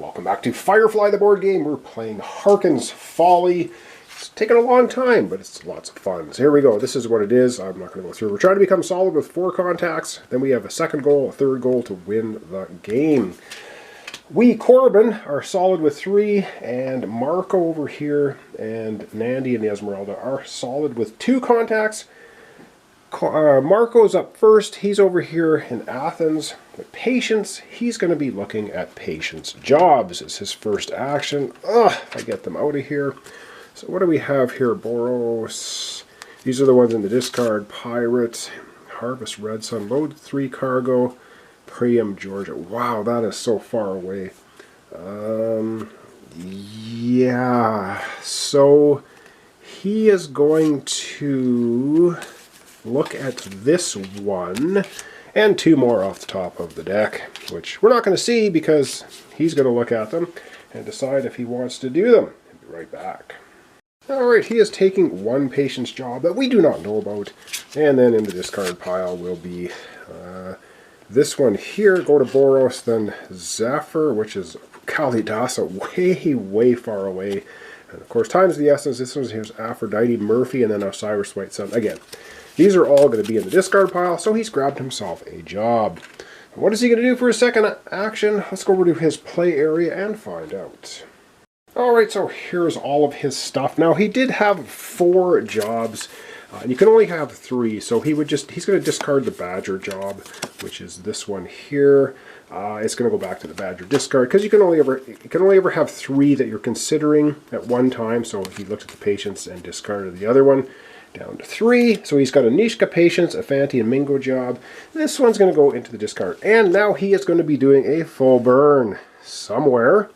welcome back to Firefly, the board game. We're playing Harkin's Folly. It's taken a long time, but it's lots of fun. So here we go. This is what it is. I'm not going to go through. We're trying to become solid with 4 contacts. Then we have a second goal, a third goal to win the game. We, Corbin, are solid with 3, and Marco over here and Nandy and the Esmeralda are solid with 2 contacts. Marco's up first. He's over here in Athens. With Patience, he's going to be looking at Patience jobs. It's his first action. If I get them out of here. So what do we have here? Boros. These are the ones in the discard. Pirate. Harvest Red Sun. Load 3 cargo. Priam, Georgia. Wow, that is so far away. Yeah. So he is going to look at this one and 2 more off the top of the deck, which we're not going to see because he's going to look at them and decide if he wants to do them. I'll be right back. Alright, he is taking 1 Patience job that we do not know about, and then in the discard pile will be this one here. Go to Boros, then Zephyr, which is Kalidasa, way far away. And of course, times the essence. This one here's Aphrodite, Murphy, and then Osiris White Sun. Again, these are all going to be in the discard pile, so he's grabbed himself a job. What is he going to do for his second action? Let's go over to his play area and find out. Alright, so here's all of his stuff. Now, he did have 4 jobs. And you can only have 3, so he's going to discard the Badger job, which is this one here. It's going to go back to the Badger discard, because you can only ever have 3 that you're considering at one time. So he looked at the Patience and discarded the other one. Down to 3. So he's got a Nishka Patience, a Fanti, and Mingo job. This one's going to go into the discard. And now he is going to be doing a full burn somewhere.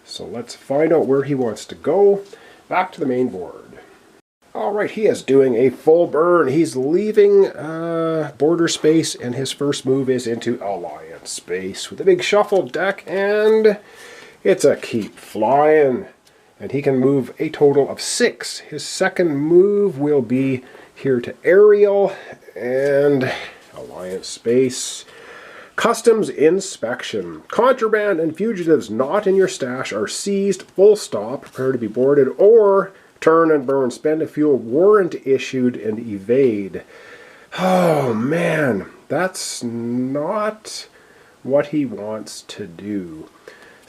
So let's find out where he wants to go. Back to the main board. Alright, he is doing a full burn. He's leaving border space, and his first move is into alliance space with a big shuffle deck, and it's a keep flying. And he can move a total of 6. His second move will be here to Ariel and alliance space. Customs inspection. Contraband and fugitives not in your stash are seized. Full stop. Prepare to be boarded or turn and burn. Spend a fuel warrant issued and evade. Oh man, that's not what he wants to do.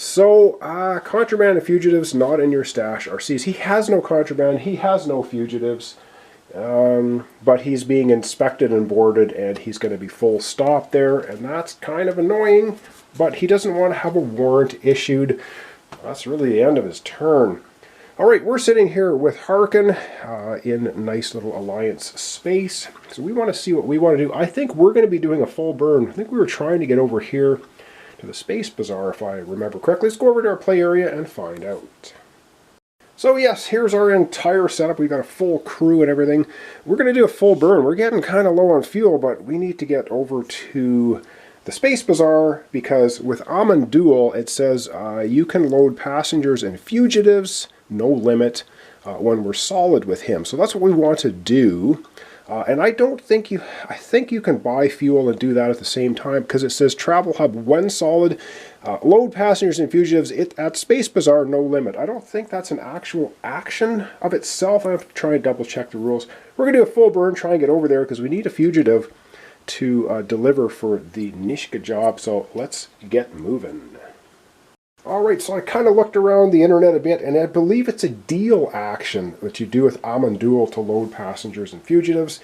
So, contraband and fugitives not in your stash are seized. He has no contraband, he has no fugitives, but he's being inspected and boarded, and he's going to be full stop there, and that's kind of annoying, but he doesn't want to have a warrant issued. That's really the end of his turn. Alright, we're sitting here with Harkin in nice little alliance space, so we want to see what we want to do. I think we're going to be doing a full burn. I think we were trying to get over here to the Space Bazaar, if I remember correctly. Let's go over to our play area and find out. So yes, here's our entire setup. We've got a full crew and everything. We're going to do a full burn. We're getting kind of low on fuel, but we need to get over to the Space Bazaar, because with Amandul, it says you can load passengers and fugitives, no limit, when we're solid with him. So that's what we want to do. And I think you can buy fuel and do that at the same time, because it says Travel Hub when solid, load passengers and fugitives at Space Bazaar, no limit. I don't think that's an actual action of itself. I have to try and double check the rules. We're going to do a full burn, try and get over there, because we need a fugitive to deliver for the Nishka job. So let's get moving. Alright, so I kind of looked around the internet a bit, and I believe it's a deal action that you do with Amandul to load passengers and fugitives.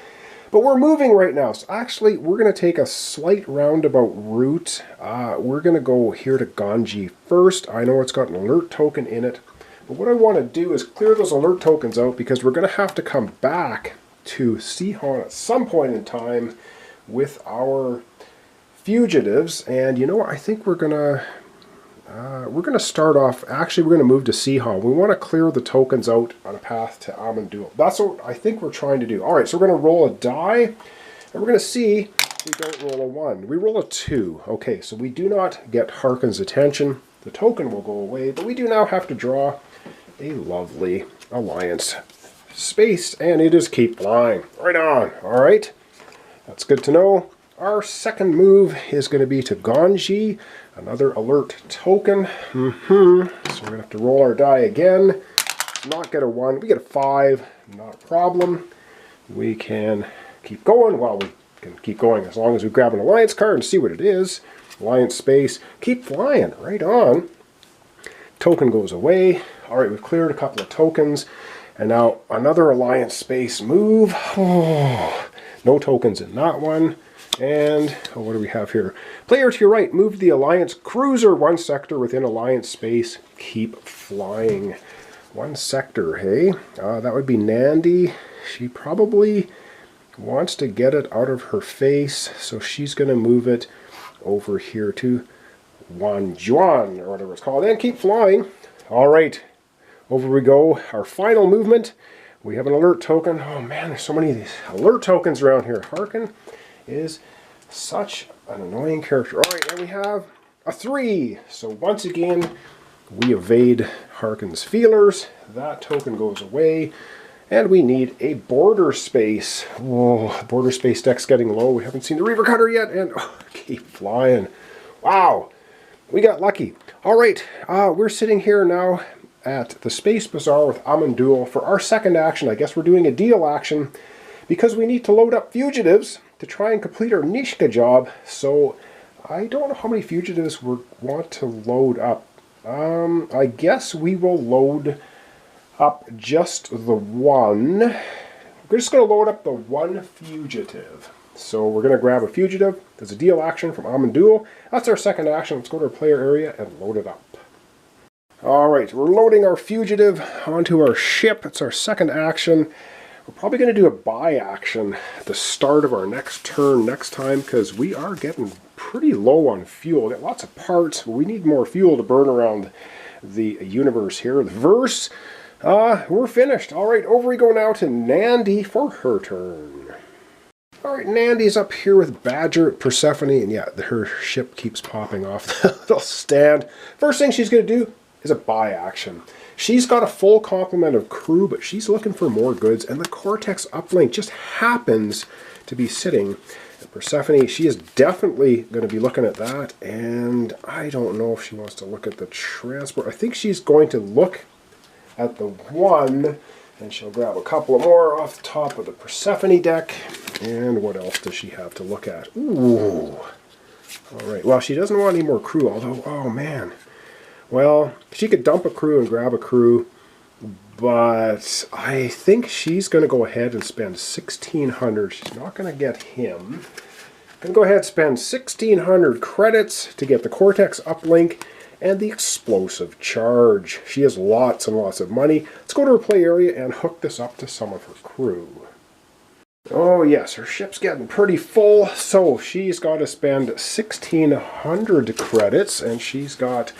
But we're moving right now, so actually we're going to take a slight roundabout route. We're going to go here to Ganji first. I know it's got an alert token in it, but what I want to do is clear those alert tokens out, because we're going to have to come back to Sihon at some point in time with our fugitives. And you know what, I think we're going to start off, actually we're going to move to Sihon. We want to clear the tokens out on a path to Amandul. That's what I think we're trying to do. Alright, so we're going to roll a die, and we're going to see if we don't roll a 1. We roll a 2. Okay, so we do not get Harkin's attention. The token will go away, but we do now have to draw a lovely alliance space, and it is keep flying. Right on. Alright, that's good to know. Our second move is going to be to Ganji. Another alert token. So we're going to have to roll our die again. Not get a 1. We get a 5. Not a problem. We can keep going. Well, we can keep going as long as we grab an alliance card and see what it is. Alliance space. Keep flying. Right on. Token goes away. Alright, we've cleared a couple of tokens. And now another alliance space move. Oh, no tokens in that one. And what do we have here? Player to your right, move the alliance cruiser 1 sector within alliance space. Keep flying. 1 sector, hey? That would be Nandy. She probably wants to get it out of her face, so she's going to move it over here to Wanjuan, or whatever it's called, and keep flying. All right, over we go. Our final movement. We have an alert token. Oh man, there's so many of these alert tokens around here. Harkin is such an annoying character. All right, and we have a 3. So once again, we evade Harkin's feelers. That token goes away. And we need a border space. Oh, border space deck's getting low. We haven't seen the Reaver Cutter yet. And keep flying. Wow, we got lucky. All right, we're sitting here now at the Space Bazaar with Amandul for our second action. I guess we're doing a deal action because we need to load up fugitives to try and complete our Nishka job. So I don't know how many fugitives we want to load up. I guess we will load up just the 1. We're just going to load up the 1 fugitive. So we're going to grab a fugitive. There's a deal action from Amandul. That's our second action. Let's go to our player area and load it up. Alright, we're loading our fugitive onto our ship. It's our second action. We're probably going to do a buy action at the start of our next turn next time because we are getting pretty low on fuel. We've got lots of parts, but we need more fuel to burn around the universe here. The verse, we're finished. Alright, over we go now to Nandy for her turn. Alright, Nandy's up here with Badger, Persephone, and yeah, her ship keeps popping off the little stand. First thing she's going to do is a buy action. She's got a full complement of crew, but she's looking for more goods, and the Cortex uplink just happens to be sitting. And Persephone, she is definitely going to be looking at that, and I don't know if she wants to look at the transport. I think she's going to look at the 1, and she'll grab a couple more off the top of the Persephone deck. And what else does she have to look at? Ooh. Alright, well, she doesn't want any more crew, although, oh man. Well, she could dump a crew and grab a crew, but I think she's going to go ahead and spend 1,600. She's not going to get him. Going to go ahead and spend 1,600 credits to get the Cortex uplink and the explosive charge. She has lots and lots of money. Let's go to her play area and hook this up to some of her crew. Oh yes, her ship's getting pretty full, so she's got to spend 1,600 credits, and she's got,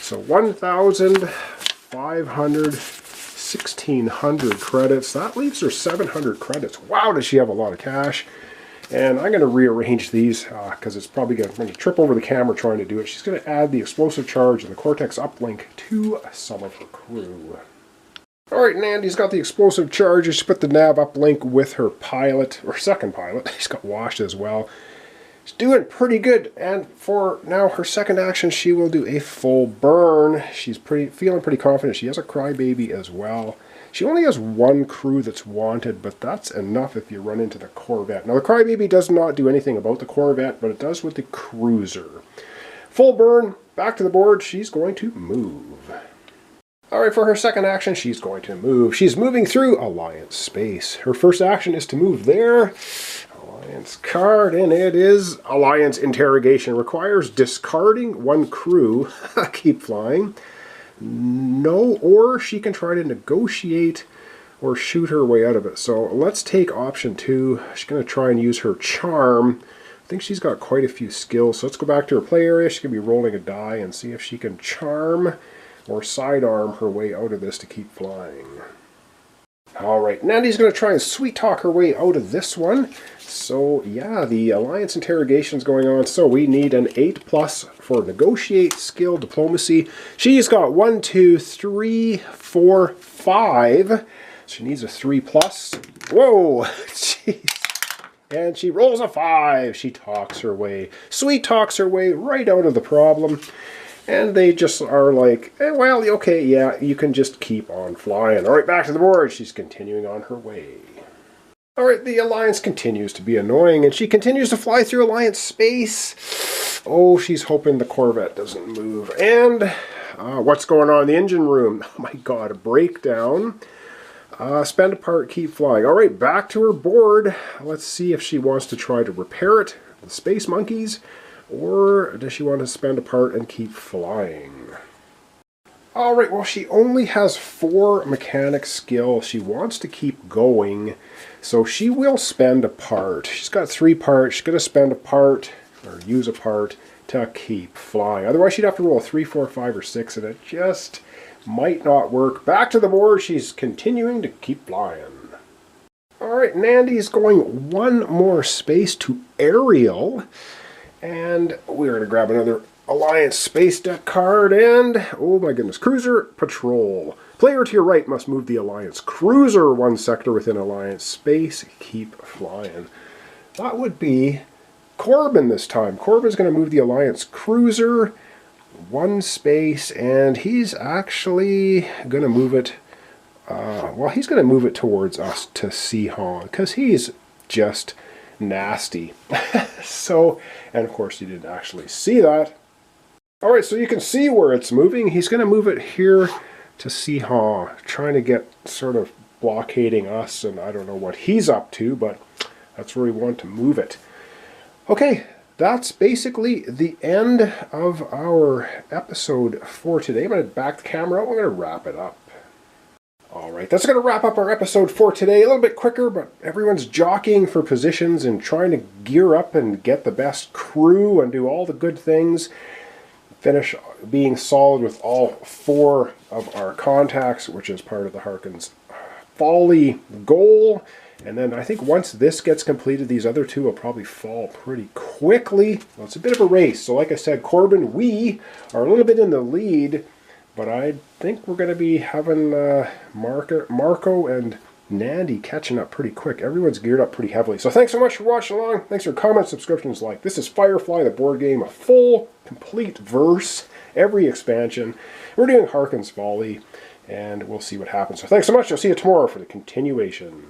so 1,500, 1,600 credits. That leaves her 700 credits. Wow, does she have a lot of cash. And I'm going to rearrange these because it's probably going to trip over the camera trying to do it. She's going to add the explosive charge and the Cortex uplink to some of her crew. Alright, Nandy's got the explosive charge. She put the nav uplink with her pilot, or second pilot. He's got washed as well. She's doing pretty good. And for now, her second action, she will do a full burn. She's feeling pretty confident. She has a crybaby as well. She only has 1 crew that's wanted, but that's enough if you run into the Corvette. Now, the crybaby does not do anything about the Corvette, but it does with the cruiser. Full burn, back to the board. She's going to move. Alright, for her second action, she's going to move. She's moving through Alliance space. Her first action is to move there. Alliance card, and it is Alliance Interrogation. Requires discarding 1 crew. Keep flying. No, or she can try to negotiate or shoot her way out of it. So let's take option 2. She's going to try and use her charm. I think she's got quite a few skills. So let's go back to her play area. She's going to be rolling a die and see if she can charm or sidearm her way out of this to keep flying. Alright, Nandy's going to try and sweet talk her way out of this one. So yeah, the Alliance Interrogation's going on. So we need an 8+ for negotiate, skill, diplomacy. She's got 1, 2, 3, 4, 5. She needs a 3+. Whoa! Jeez. And she rolls a 5. She talks her way, sweet talks her way right out of the problem. And they just are like, well, okay, yeah, you can just keep on flying. All right, back to the board. She's continuing on her way. All right, the Alliance continues to be annoying, and she continues to fly through Alliance space. Oh, she's hoping the Corvette doesn't move. And what's going on in the engine room? Oh my god, a breakdown. Spend a part, keep flying. All right, back to her board. Let's see if she wants to try to repair it, the Space Monkeys, or does she want to spend a part and keep flying? All right, well, she only has 4 mechanic skill. She wants to keep going, so she will spend a part. She's got 3 parts. She's going to spend a part, or use a part, to keep flying. Otherwise, she'd have to roll a 3, 4, 5, or 6, and it just might not work. Back to the board. She's continuing to keep flying. All right, Nandy's going 1 more space to Ariel, and we're going to grab another Alliance Space Deck card, and, oh my goodness, Cruiser Patrol. Player to your right must move the Alliance Cruiser 1 sector within Alliance space. Keep flying. That would be Corbin this time. Corbin's going to move the Alliance Cruiser 1 space, and he's actually going to move it, well, he's going to move it towards us to Sihon, because he's just nasty. So, and of course you didn't actually see that. All right, so you can see where it's moving. He's going to move it here to Sihon, trying to get sort of blockading us, and I don't know what he's up to, but that's where we want to move it. Okay, that's basically the end of our episode for today. I'm going to back the camera up. We're going to wrap it up. All right, that's going to wrap up our episode for today. A little bit quicker, but everyone's jockeying for positions and trying to gear up and get the best crew and do all the good things. Finish being solid with all 4 of our contacts, which is part of the Harkins Folly goal. And then I think once this gets completed, these other 2 will probably fall pretty quickly. Well, it's a bit of a race. So like I said, Corbin, we are a little bit in the lead, but I think we're going to be having Marco and Nandy catching up pretty quick. Everyone's geared up pretty heavily. So thanks so much for watching along. Thanks for comments, subscriptions, like. This is Firefly, the board game, a full, complete verse, every expansion. We're doing Harkins Folly, and we'll see what happens. So thanks so much. I'll see you tomorrow for the continuation.